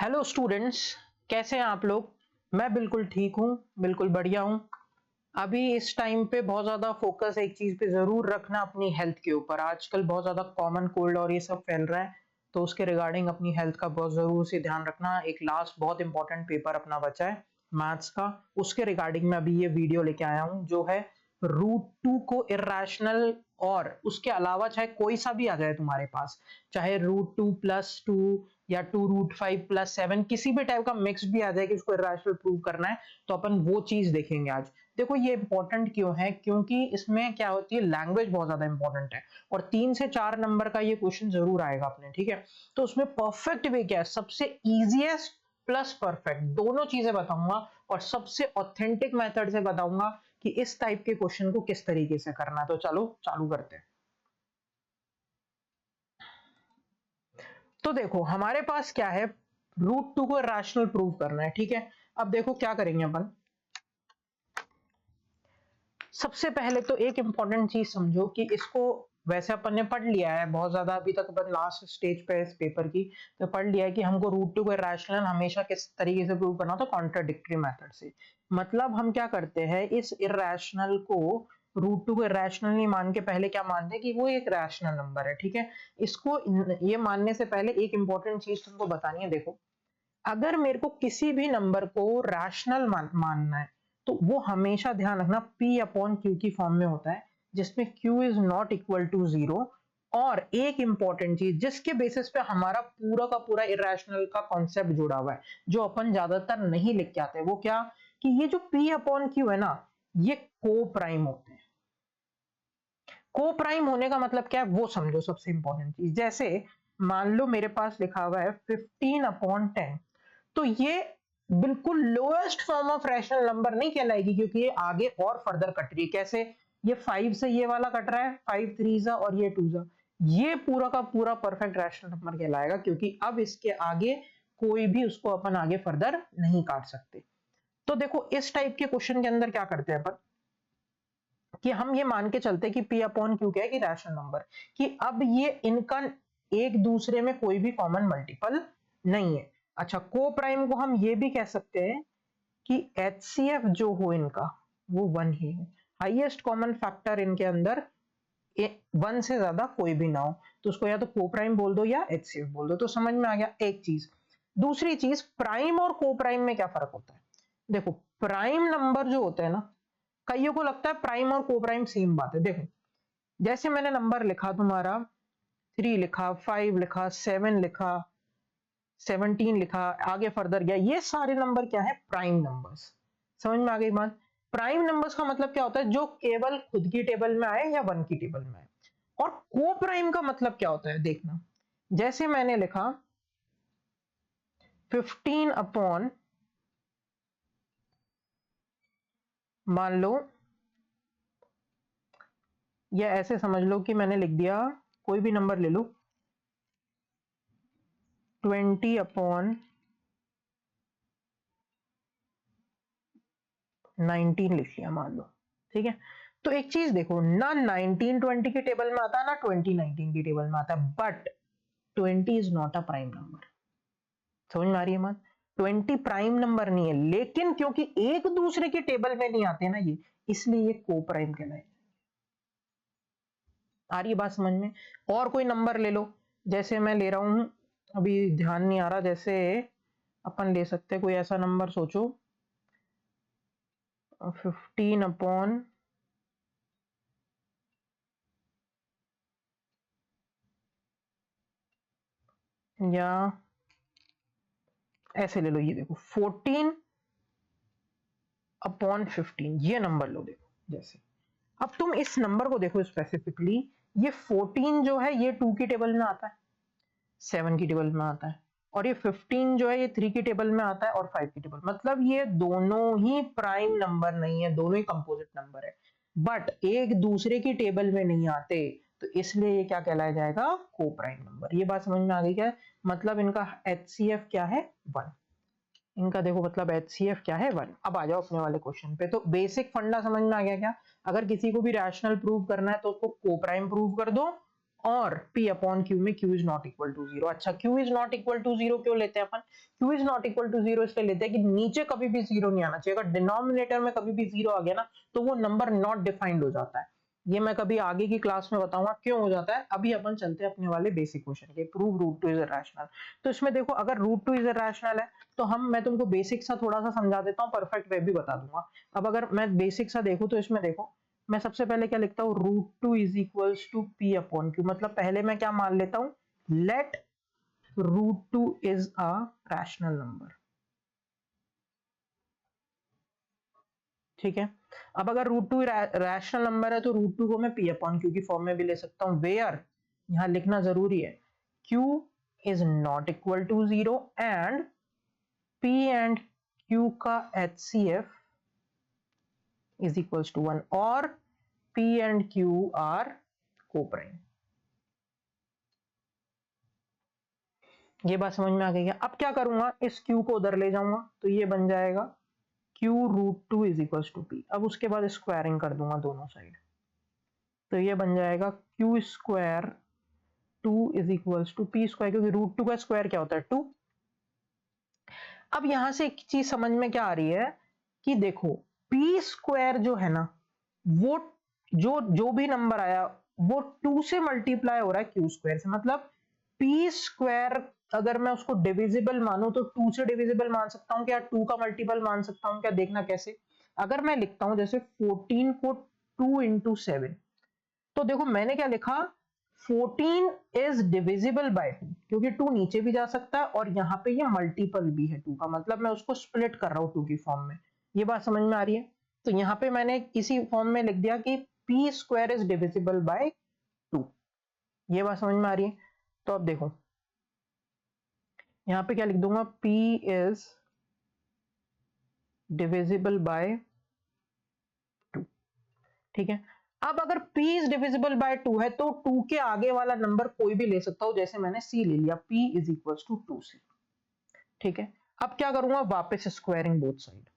Hello students, कैसे हैं आप लोग। मैं बिल्कुल ठीक हूँ, बिल्कुल बढ़िया हूँ। अभी इस टाइम पे बहुत ज्यादा फोकस एक चीज पे जरूर रखना, अपनी हेल्थ के ऊपर। आजकल बहुत ज्यादा कॉमन कोल्ड और ये सब फैल रहा है, तो उसके रिगार्डिंग अपनी हेल्थ का बहुत जरूर से ध्यान रखना। एक लास्ट बहुत इंपॉर्टेंट पेपर अपना बचा है मैथ्स का, उसके रिगार्डिंग मैं अभी ये वीडियो लेके आया हूँ, जो है √2 को इरेशनल, और उसके अलावा चाहे कोई सा भी आ जाए तुम्हारे पास, चाहे √2 + 2 या 2√5 + 7, किसी भी टाइप का मिक्स भी आ जाए कि उसको इरेशनल प्रूव करना है, तो अपन वो चीज देखेंगे आज। देखो ये इंपॉर्टेंट क्यों है, क्योंकि इसमें क्या होती है, लैंग्वेज बहुत ज्यादा इंपॉर्टेंट है, और 3 से 4 नंबर का ये क्वेश्चन जरूर आएगा अपने, ठीक है। तो उसमें परफेक्ट वे क्या है, सबसे इजीएस्ट प्लस परफेक्ट दोनों चीजें बताऊंगा, और सबसे ऑथेंटिक मेथड से बताऊंगा कि इस टाइप के क्वेश्चन को किस तरीके से करना है। तो चलो चालू करते हैं। तो देखो हमारे पास क्या है, √2 को रैशनल प्रूव करना है, ठीक है। अब देखो क्या करेंगे अपन। सबसे पहले तो एक इंपॉर्टेंट चीज समझो कि इसको, वैसे अपन ने पढ़ लिया है बहुत ज्यादा, अभी तक अपन लास्ट स्टेज पे इस पेपर की, तो पढ़ लिया है कि हमको √2 को रैशनल हमेशा किस तरीके से प्रूव करना होता है, कॉन्ट्राडिक्टरी मेथड से। मतलब हम क्या करते हैं, इस इरेशनल को, √2 को रैशनल नहीं मान के पहले क्या मानते हैं कि वो एक रैशनल नंबर है, ठीक है। इसको ये मानने से पहले एक इंपॉर्टेंट चीज तुमको बतानी है। देखो, अगर मेरे को किसी भी नंबर को रैशनल मानना है, तो वो हमेशा ध्यान रखना P/Q की फॉर्म में होता है, जिसमें Q is not equal to 0। और एक इंपॉर्टेंट चीज जिसके बेसिस पे हमारा पूरा का पूरा इरेशनल का कॉन्सेप्ट जुड़ा हुआ है, जो अपन ज्यादातर नहीं लिख के आते, वो क्या, कि ये जो P/Q है ना, ये को प्राइम होते हैं। को प्राइम होने का मतलब क्या है वो समझो। सबसे इंपॉर्टेंट चीज, जैसे मान लो मेरे पास लिखा हुआ है 15/10, तो ये बिल्कुल lowest form of rational number नहीं कहलाएगी, क्योंकि ये आगे और फर्दर कट रही है। कैसे, ये 5 से ये वाला कट रहा है, 5 3 और ये 2, ये पूरा का पूरा परफेक्ट रैशनल नंबर कहलाएगा, क्योंकि अब इसके आगे कोई भी उसको अपन आगे फर्दर नहीं काट सकते। तो देखो इस टाइप के क्वेश्चन के अंदर क्या करते हैं अपन, कि हम ये मान के चलते हैं कि P/Q क्या है, कि रैशनल नंबर, कि अब ये इनका एक दूसरे में कोई भी कॉमन मल्टीपल नहीं है। अच्छा, को प्राइम को हम ये भी कह सकते हैं कि HCF जो हो इनका, वो 1 ही हो। हाईएस्ट कॉमन फैक्टर इनके अंदर 1 से ज्यादा कोई भी ना हो, तो उसको या तो को प्राइम बोल दो या HCF बोल दो। तो समझ में आ गया एक चीज। दूसरी चीज, प्राइम और को प्राइम में क्या फर्क होता है। देखो, प्राइम नंबर जो होते हैं ना, कईयों को लगता है प्राइम और को प्राइम सेम बात है। देखो, जैसे मैंने नंबर लिखा तुम्हारा 3 लिखा, 5 लिखा, 7 लिखा, 17 लिखा, आगे फर्दर गया, ये सारे नंबर क्या है, प्राइम नंबर्स। समझ में आ गई बात। प्राइम नंबर्स का मतलब क्या होता है, जो केवल खुद की टेबल में आए या 1 की टेबल में आए। और को प्राइम का मतलब क्या होता है, देखना। जैसे मैंने लिखा 15 मान लो, या ऐसे समझ लो कि मैंने लिख दिया, कोई भी नंबर ले लो, 20/19 लिख लिया मान लो, ठीक है। तो एक चीज देखो ना, 1920 की टेबल में आता है ना 2019 की टेबल में आता है, but 20 is not a prime number. समझ में आ रही है बात। 20 प्राइम नंबर नहीं है, लेकिन क्योंकि एक दूसरे की टेबल में नहीं आते ना ये, इसलिए ये को प्राइम कहलाए। आ रही है बात समझ में। और कोई नंबर ले लो, जैसे मैं ले रहा हूं, अभी ध्यान नहीं आ रहा, जैसे अपन ले सकते हैं कोई ऐसा नंबर, सोचो 15 या ऐसे ले लो, ये देखो 14/15, ये नंबर लो। देखो जैसे, अब तुम इस नंबर को देखो स्पेसिफिकली, ये 14 जो है ये 2 की टेबल में आता है, 7 की टेबल में आता है, और ये 15 जो है ये 3 की टेबल में आता है और 5 की टेबल। मतलब ये दोनों ही प्राइम नंबर नहीं है, दोनों ही कंपोजिट नंबर है, बट एक दूसरे की टेबल में नहीं आते, तो इसलिए ये क्या कहलाया जाएगा, को प्राइम नंबर। ये बात समझ में आ गई क्या। मतलब इनका HCF क्या है, 1। इनका देखो मतलब HCF क्या है, 1। अब आ जाओ अपने वाले क्वेश्चन पे। तो बेसिक फंडा समझ में आ गया क्या। अगर किसी को भी रैशनल प्रूव करना है तो उसको को प्राइम प्रूव कर दो, और p अपॉन q में q is not equal to 0। अच्छा, q is not equal to 0 क्यों लेते हैं अपन? q is not equal to 0 इसलिए लेते हैं कि नीचे कभी भी 0 नहीं आना चाहिए। अगर डिनोमिनेटर में कभी भी 0 आ गया ना तो वो नंबर नॉट डिफाइंड हो जाता है। ये मैं कभी आगे की क्लास में बताऊंगा क्यों हो जाता है। अभी अपन चलते हैं अपने वाले बेसिक क्वेश्चन के, prove root two is irrational. तो इसमें देखो, अगर रूट टू इज इरैशनल है तो मैं तुमको बेसिक सा थोड़ा सा समझा देता हूँ, परफेक्ट वे भी बता दूंगा। अब अगर मैं बेसिक सा देखूं तो इसमें देखो, मैं सबसे पहले क्या लिखता हूँ, root two is equals to P upon Q. मतलब पहले मैं क्या मान लेता हूँ, let root two is a rational number. ठीक है, अब अगर रूट टू रैशनल नंबर है तो रूट टू को मैं पी अपॉन क्यू की फॉर्म में भी ले सकता हूं, वेयर यहां लिखना जरूरी है Q is not equal to 0 and P and Q का HCF इज इक्वल्स टू 1 और P and Q are coprime. ये बात समझ में आ गई है? अब क्या करूंगा, इस Q को उधर ले जाऊंगा तो ये बन जाएगा Q root two is equals to P। अब उसके बाद स्क्वायरिंग कर दूंगा दोनों साइड, तो ये बन जाएगा Q square two is equals to P square, क्योंकि रूट टू का स्क्वायर क्या होता है, 2। अब यहां से एक चीज समझ में क्या आ रही है कि देखो, P स्क्वायर जो है ना, वो जो जो भी नंबर आया वो 2 से मल्टीप्लाई हो रहा है Q स्क्वायर से। मतलब P स्क्वायर अगर मैं उसको डिविजिबल मानूं तो 2 से डिविजिबल मान सकता हूं क्या, 2 का मल्टीपल मान सकता हूं क्या? देखना कैसे। अगर मैं लिखता हूं जैसे 14 को 2 इंटू 7, तो देखो मैंने क्या लिखा, 14 इज डिविजिबल बाय 2, क्योंकि 2 नीचे भी जा सकता है और यहाँ पे ये मल्टीपल भी है 2 का, मतलब मैं उसको स्प्लिट कर रहा हूँ 2 की फॉर्म में। ये बात समझ में आ रही है? तो यहाँ पे मैंने इसी फॉर्म में लिख दिया कि P square is divisible by 2। ये बात समझ में आ रही है? तो अब देखो, यहाँ पे क्या लिख दूंगा, P इज डिविजिबल बाय 2। ठीक है, अब अगर P इज डिविजिबल बाय 2 है तो 2 के आगे वाला नंबर कोई भी ले सकता हूं, जैसे मैंने C ले लिया, P is equal to 2C। ठीक है, अब क्या करूंगा, वापस स्क्वायरिंग बोथ साइड,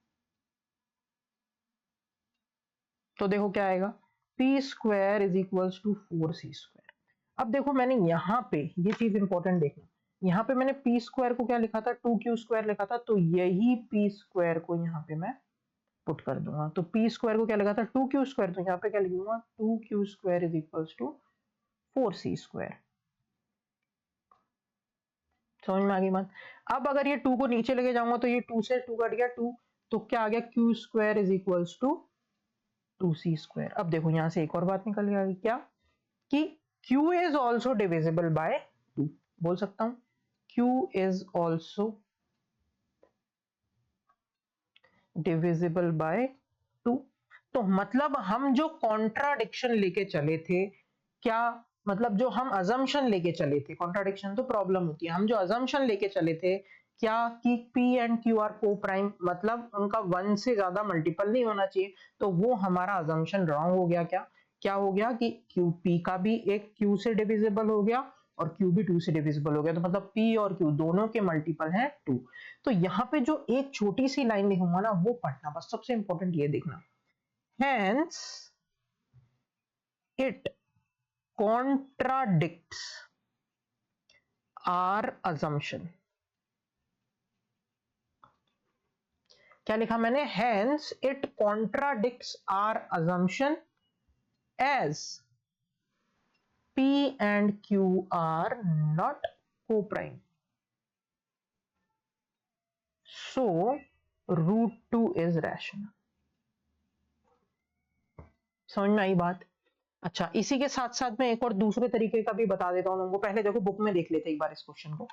तो देखो क्या आएगा, P square is equal to 4C square. अब देखो मैंने यहाँ पे ये चीज इंपॉर्टेंट देखना, यहाँ पे मैंने P स्क्वायर को क्या लिखा था, 2Q स्क्वायर लिखा था, तो यही P स्क्वायर को यहाँ पे मैं पुट कर दूंगा। तो P स्क्वायर को क्या लिखा था, 2Q स्क्वायर, तो यहाँ पे क्या लिख दूंगा, 2Q square is equal to 4C square. समझ में आ गई बात? अब अगर ये 2 को नीचे लेके जाऊंगा तो ये 2 से 2 कट गया 2, तो क्या आ गया, Q square is equals to 2C square. अब देखो यहां से एक और बात निकल गई, क्या कि Q is also divisible by 2। बोल सकता हूं Q is also divisible by 2। तो मतलब हम जो कॉन्ट्राडिक्शन लेके चले थे, क्या मतलब जो हम अजम्पशन लेके चले थे, कॉन्ट्राडिक्शन तो प्रॉब्लम होती है, हम जो अजम्पशन लेके चले थे क्या कि P एंड Q आर को प्राइम, मतलब उनका 1 से ज्यादा मल्टीपल नहीं होना चाहिए, तो वो हमारा अजम्पशन रॉन्ग हो गया। क्या क्या हो गया कि Q P का भी एक Q से डिविजिबल हो गया और Q भी 2 से डिविजिबल हो गया, तो मतलब P और Q दोनों के मल्टीपल हैं 2। तो यहाँ पे जो एक छोटी सी लाइन लिखूंगा ना वो पढ़ना, बस सबसे इंपॉर्टेंट ये देखना, hence it contradicts our assumption। क्या लिखा मैंने, hence it contradicts our assumption as P and Q are not co-prime, so root 2 is rational। समझ में आई बात? अच्छा, इसी के साथ साथ मैं एक और दूसरे तरीके का भी बता देता हूं तुमको। पहले देखो बुक में देख लेते एक बार इस क्वेश्चन को।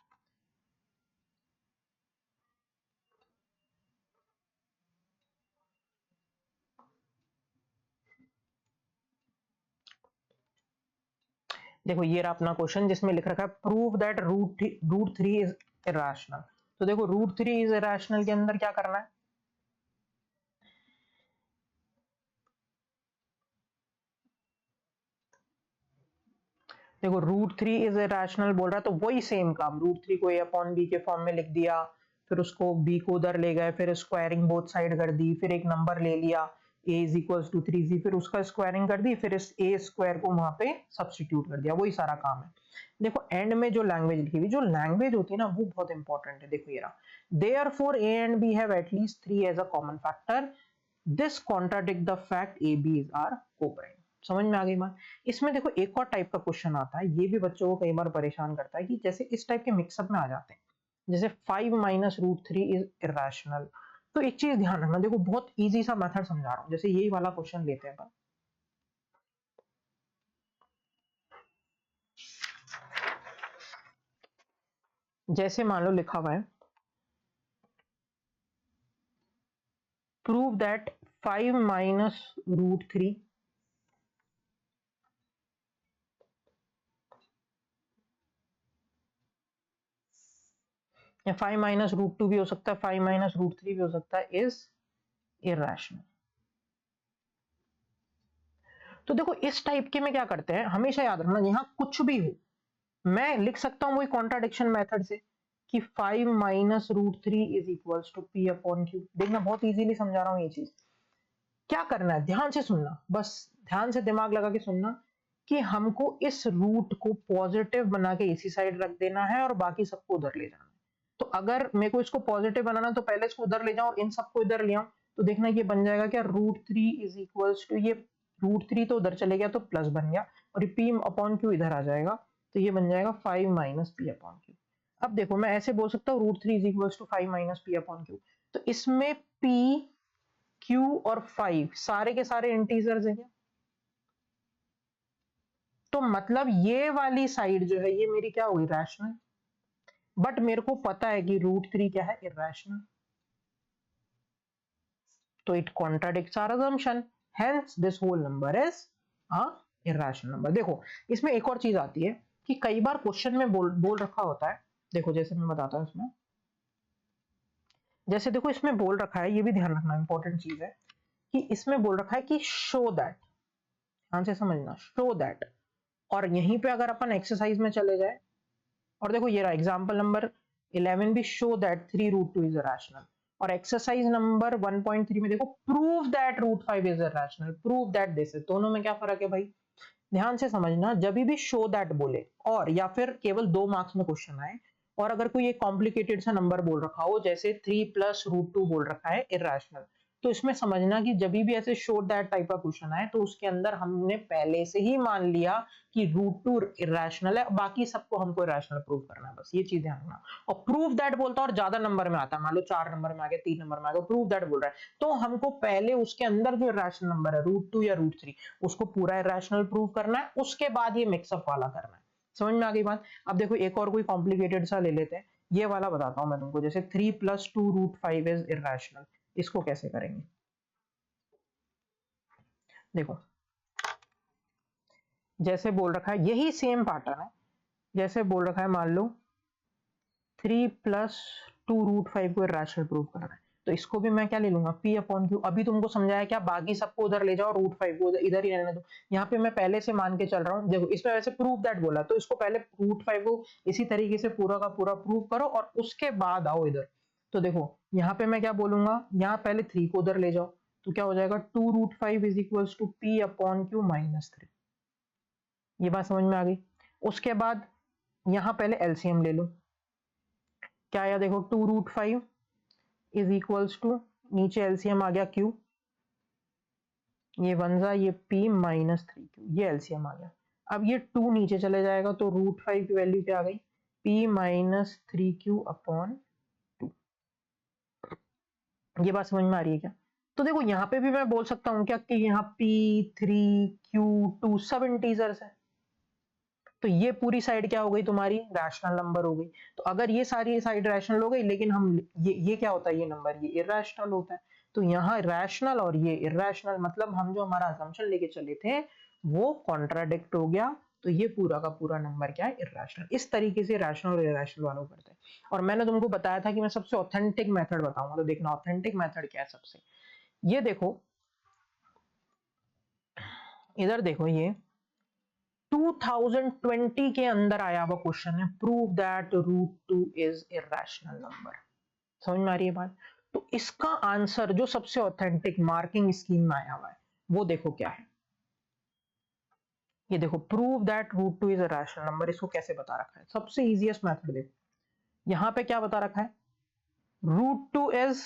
देखो ये रहा अपना क्वेश्चन जिसमें लिख रखा है prove that root three is irrational. तो देखो रूट थ्री इज इरेशनल के अंदर क्या करना है, देखो रूट थ्री इज इरेशनल बोल रहा है तो वही सेम काम, रूट थ्री को ए अपॉन बी के फॉर्म में लिख दिया, फिर उसको बी को उधर ले गए, फिर स्क्वायरिंग बोथ साइड कर दी, फिर एक नंबर ले लिया, a is equals to 3z, फिर उसका स्क्वायरिंग कर दी, फिर इस a स्क्वायर को वहां पे सब्स्टिट्यूट कर दिया, वही सारा काम है। देखो एंड में जो लैंग्वेज लिखी हुई, जो लैंग्वेज होती है ना वो बहुत इंपॉर्टेंट है। देखो ये रहा, therefore a and b have at least 3 as a common factor, this contradict the fact a b is are co-prime। समझ में आ गई बात। इसमें देखो एक और टाइप का क्वेश्चन आता है, ये भी बच्चों को कई बार परेशान करता है, कि जैसे इस टाइप के मिक्सअप में आ जाते हैं, जैसे 5 माइनस रूट 3 इज इरेशनल। तो एक चीज ध्यान रखना, देखो बहुत इजी सा मेथड समझा रहा हूं, जैसे यही वाला क्वेश्चन लेते हैं अपन। जैसे मान लो लिखा हुआ है, प्रूव दैट 5 माइनस रूट 3 या 5 माइनस रूट 2 भी हो सकता है, 5 माइनस रूट 3 भी हो सकता है, इज इरेशनल। तो देखो इस टाइप के में क्या करते हैं, हमेशा याद रखना, यहां कुछ भी हो मैं लिख सकता हूं वही कॉन्ट्राडिक्शन मेथड से, कि 5 minus root 3 is equals to P upon q. देखना बहुत इजीली समझा रहा हूं ये चीज। क्या करना है, ध्यान से सुनना, बस ध्यान से दिमाग लगा के सुनना, कि हमको इस रूट को पॉजिटिव बना के इसी साइड रख देना है और बाकी सबको उधर ले जाना है। तो अगर मेरे को इसको पॉजिटिव बनाना तो पहले इसको उधर ले जाओ और इन सबको इधर ले आओ, तो देखना ये बन जाएगा क्या, रूट 3 इज इक्वल्स टू, ये रूट 3 तो उधर चले गया तो प्लस बन गया, और ये पी अपॉन क्यू इधर आ जाएगा, तो ये बन जाएगा 5 माइनस पी अपॉन क्यू। अब देखो मैं ऐसे बोल सकता हूँ root 3 is equals to 5 minus p upon q, तो इसमें पी क्यू और 5 सारे के सारे इंटीजर्स हैं क्या, तो मतलब ये वाली साइड जो है ये मेरी क्या होगी, रैशनल। बट मेरे को पता है कि रूट 3 क्या है, इरेशनल, तो it contradicts our assumption, hence this whole number is a irrational number। देखो इसमें एक और चीज आती है, कि कई बार क्वेश्चन में बोल रखा होता है, देखो जैसे मैं बताता हूं इसमें, जैसे देखो इसमें बोल रखा है, ये भी ध्यान रखना इंपॉर्टेंट चीज है, कि इसमें बोल रखा है कि शो दैट, ध्यान से समझना, शो दैट, और यहीं पे अगर अपन एक्सरसाइज में चले जाए, और देखो ये रहा एग्जांपल नंबर 11 भी, show that 3 root 2 is rational, और एक्सरसाइज नंबर 1.3 में देखो prove that root 5 is rational, prove that this, दोनों में क्या फर्क है भाई। ध्यान से समझना, जब भी शो दैट बोले और या फिर केवल 2 मार्क्स में क्वेश्चन आए, और अगर कोई एक कॉम्प्लिकेटेड सा नंबर बोल रखा हो, जैसे 3 प्लस रूट 2 बोल रखा है इरेशनल, तो इसमें समझना कि जब भी ऐसे शो दैट टाइप का क्वेश्चन आए, तो उसके अंदर हमने पहले से ही मान लिया कि रूट 2 इरेशनल है, बाकी सबको हमको इरेशनल प्रूव करना है, बस ये चीज ध्यान रखना। और प्रूव दैट बोलता और ज्यादा नंबर में आता है, मान लो 4 नंबर में आ गया, 3 नंबर में आ गया, प्रूव दैट बोल रहा है, तो हमको पहले उसके अंदर जो इरेशनल नंबर है रूट 2 या रूट 3, उसको पूरा इरेशनल प्रूव करना है, उसके बाद ये मिक्सअप वाला करना है। समझ में आ गई बात। अब देखो एक और कोई कॉम्प्लिकेटेड सा ले लेते हैं, ये वाला बताता हूं मैं तुमको, जैसे 3 प्लस 2 रूट 5 इज इरेशनल, इसको कैसे करेंगे, देखो जैसे बोल रखा है, यही सेम पैटर्न है, जैसे बोल रखा है मान लो 3 प्लस 2 रूट 5 को इरेशनल प्रूव करना है, तो इसको भी मैं क्या ले लूंगा, पी अपॉन क्यू। अभी तुमको समझाया क्या, बाकी सबको उधर ले जाओ, रूट 5 को इधर ही रहने दो। यहाँ पे मैं पहले से मान के चल रहा हूँ, देखो इसमें वैसे प्रूव दैट बोला, तो इसको पहले रूट 5 को इसी तरीके से पूरा का पूरा प्रूव करो और उसके बाद आओ इधर। तो देखो यहाँ पे मैं क्या बोलूंगा, यहाँ पहले 3 को उधर ले जाओ, तो क्या हो जाएगा, 2 root 5 is equals to P upon q minus 3। ये बात समझ में आ गई। उसके बाद यहाँ पहले एलसीएम ले लो, क्या आया देखो, 2 रूट 5 इज इक्वल्स टू, नीचे एलसीएम आ गया क्यू, ये वन जा ये p माइनस 3 क्यू, ये एलसीएम आ गया। अब ये 2 नीचे चले जाएगा, तो रूट 5 की वैल्यू क्या आ गई, p माइनस 3 क्यू अपॉन 2। ये बात समझ में आ रही है क्या। तो देखो यहाँ पे भी मैं बोल सकता हूँ क्या, कि यहाँ p 3 q 2 सब इंटीजर्स है, तो ये पूरी साइड क्या हो गई तुम्हारी, रैशनल नंबर हो गई। तो अगर ये सारी साइड रैशनल हो गई, लेकिन हम ये क्या होता है, ये नंबर ये इरेशनल होता है, तो यहाँ रैशनल और ये इरेशनल, मतलब हम जो हमारा असम्पशन लेके चले थे वो कॉन्ट्राडिक्ट हो गया, तो ये पूरा का पूरा नंबर क्या है, इरेशनल। इस तरीके से रैशनल और इरेशनल वालों करते हैं। और मैंने तुमको बताया था कि मैं सबसे ऑथेंटिक मेथड बताऊंगा, तो देखना ऑथेंटिक मेथड क्या है सबसे। ये देखो इधर देखो, ये 2020 के अंदर आया हुआ क्वेश्चन है, prove that root 2 is irrational number. समझ में आ रही है बात। तो इसका आंसर जो सबसे ऑथेंटिक मार्किंग स्कीम में आया हुआ है वो देखो क्या है। ये देखो, prove that root two is a rational number. इसको कैसे बता रखा है? सबसे इजीएस्ट मेथड देखो, यहां पे क्या बता रखा है, रूट टू इज,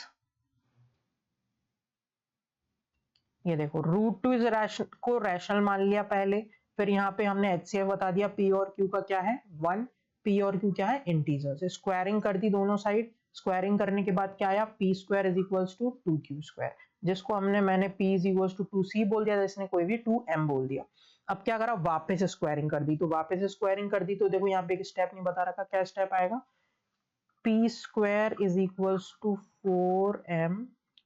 ये देखो रूट टू इज रैशनल को रैशनल मान लिया पहले, फिर यहाँ पे हमने एचसीएफ बता दिया, पी और क्यू का क्या है 1, पी और क्यू क्या है इंटीजर्स, स्क्वायरिंग कर दी दोनों साइड, स्क्वायरिंग करने के बाद क्या आया, p square is equals to 2q square, जिसको मैंने p is equals to 2c बोल दिया, जिसने कोई भी 2m बोल दिया। अब क्या करा, वापस स्क्वायरिंग कर दी, तो वापस स्क्वायरिंग कर दी तो देखो यहाँ पे एक स्टेप नहीं बता रखा, क्या स्टेप आएगा, p square is equals to 4m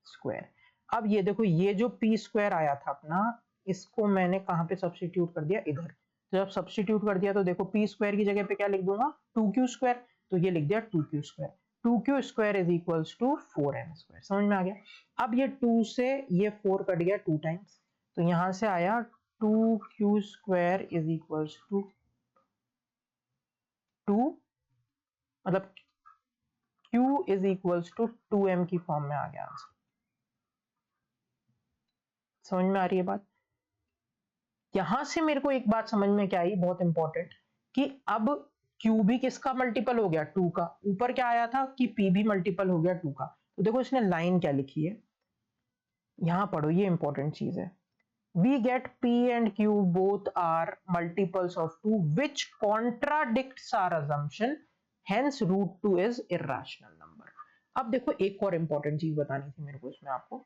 square. अब ये देखो, ये जो p स्क्वायर आया था अपना, इसको मैंने कहां पे सब्स्टिट्यूट कर दिया, इधर। तो जब सब्स्टिट्यूट कर दिया तो देखो p स्क्वायर की जगह पे क्या लिख दूंगा, 2q स्क्वायर, तो ये लिख दिया 2q square, 2q square is equals to 4m square. समझ में आ गया? अब ये 2 से ये 4 कट गया 2 टाइम्स, तो यहां से आया 2q square is equals to 2, मतलब q is equals to 2m की फॉर्म में आ गया आंसर। समझ में आ रही है बात? यहां से मेरे को एक बात समझ में क्या आई, बहुत इंपॉर्टेंट, कि अब q भी किसका मल्टीपल हो गया, 2 का। ऊपर क्या आया था कि p भी मल्टीपल हो गया 2 का। तो देखो इसने लाइन क्या लिखी है, यहां पढ़ो, ये इंपॉर्टेंट चीज है। We get p and q both are multiples of 2 which contradicts our assumption, hence root 2 is irrational number। अब देखो एक और इंपॉर्टेंट चीज बतानी थी मेरे को इसमें आपको,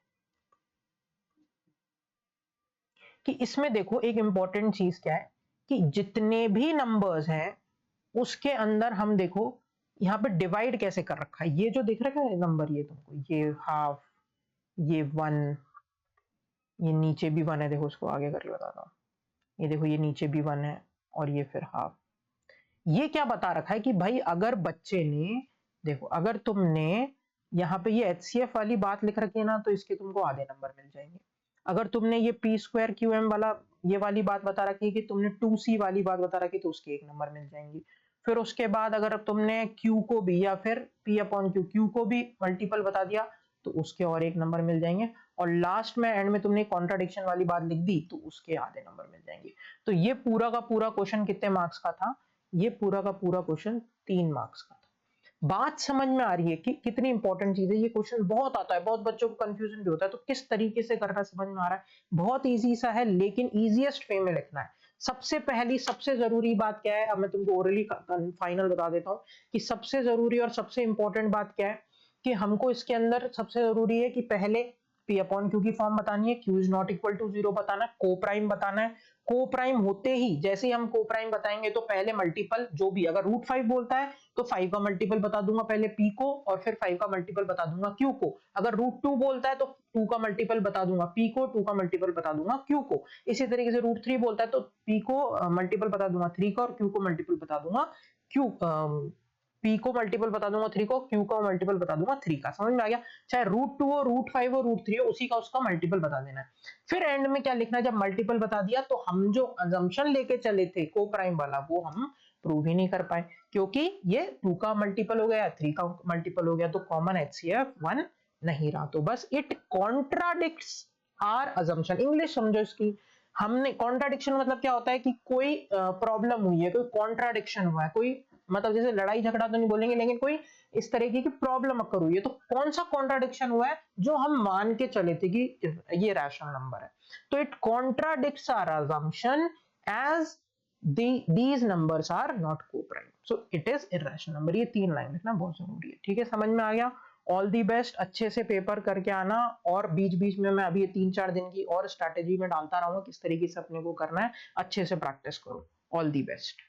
कि इसमें देखो एक इंपॉर्टेंट चीज क्या है, कि जितने भी नंबर्स हैं उसके अंदर हम देखो यहाँ पे डिवाइड कैसे कर रखा है। ये जो दिख रहा है नंबर, ये तुमको, ये हाफ, ये 1, ये नीचे भी 1 है, देखो उसको आगे करके बताता हूँ, ये देखो ये नीचे भी 1 है और ये फिर हाफ। ये क्या बता रखा है कि भाई अगर बच्चे ने, देखो अगर तुमने यहाँ पे ये एचसीएफ वाली बात लिख रखी है ना, तो इसके तुमको आधे नंबर मिल जाएंगे। अगर तुमने ये पी स्क्वायर क्यू एम वाला ये वाली बात बता रखी है, कि तुमने 2c वाली बात बता रखी, तो उसके 1 नंबर मिल जाएंगे। फिर उसके बाद अगर तुमने q को भी या फिर p अपॉन q को भी मल्टीपल बता दिया, तो उसके और 1 नंबर मिल जाएंगे। और लास्ट में एंड में तुमने कॉन्ट्राडिक्शन वाली बात लिख दी, तो उसके आधे नंबर मिल जाएंगे। तो ये पूरा का पूरा क्वेश्चन कितने मार्क्स का था, ये पूरा का पूरा क्वेश्चन 3 मार्क्स का था। बात समझ में आ रही है कि कितनी इंपॉर्टेंट चीज है? ये क्वेश्चन बहुत आता है, बहुत बच्चों को कंफ्यूजन भी होता है, तो किस तरीके से करना समझ में आ रहा है? बहुत इजी सा है, लेकिन इजीएस्ट वे में लिखना है। सबसे पहली सबसे जरूरी बात क्या है, अब मैं तुमको ओरली फाइनल बता देता हूँ, कि सबसे जरूरी और सबसे इंपॉर्टेंट बात क्या है, कि हमको इसके अंदर सबसे जरूरी है कि पहले p अपॉन q की फॉर्म बतानी है, q is not equal to 0 बताना है, को प्राइम बताना है। को प्राइम होते ही जैसे ही हम को प्राइम बताएंगे, तो पहले मल्टीपल जो भी, अगर रूट 5 बोलता है तो 5 का मल्टीपल बता दूंगा पहले p को, और फिर 5 का मल्टीपल बता दूंगा q को। अगर रूट 2 बोलता है तो 2 का मल्टीपल बता दूंगा p को, 2 का मल्टीपल बता दूंगा q को। इसी तरीके से रूट 3 बोलता है तो p को मल्टीपल बता दूंगा 3 का, और q को मल्टीपल बता दूंगा q, p को मल्टीपल बता दूंगा 3 को, q को मल्टीपल बता दूंगा 3 का। समझ में आ गया? चाहे रूट 2 हो, रूट 5 हो, रूट 3 हो, उसी का उसका मल्टीपल बता देना है। फिर एंड में क्या लिखना है, जब मल्टीपल बता दिया तो हम जो अजम्पशन लेके चले थे को प्राइम वाला, वो हम प्रूव ही नहीं कर पाए, क्योंकि ये 2 का मल्टीपल हो गया, 3 का मल्टीपल हो गया, तो कॉमन एचसीएफ 1 नहीं रहा। तो बस it contradicts our assumption. English समझो इसकी। हमने कॉन्ट्राडिक्शन मतलब क्या होता है, कि कोई प्रॉब्लम हुई है, कोई कॉन्ट्राडिक्शन हुआ है, कोई मतलब जैसे लड़ाई झगड़ा तो नहीं बोलेंगे, लेकिन कोई इस तरीके की प्रॉब्लम अकर हुई है, तो कौन सा कॉन्ट्राडिक्शन हुआ है, जो हम मान के चले थे कि ये रैशनल नंबर है। तो it contradicts our assumption as these numbers are not co-prime, so it is irrational number। ये 3 लाइन लिखना बहुत जरूरी है, ठीक है? समझ में आ गया? ऑल दी बेस्ट, अच्छे से पेपर करके आना, और बीच बीच में मैं अभी 3-4 दिन की और स्ट्रैटेजी में डालता रहूंगा, किस तरीके से अपने को करना है, अच्छे से प्रैक्टिस करो। All the best.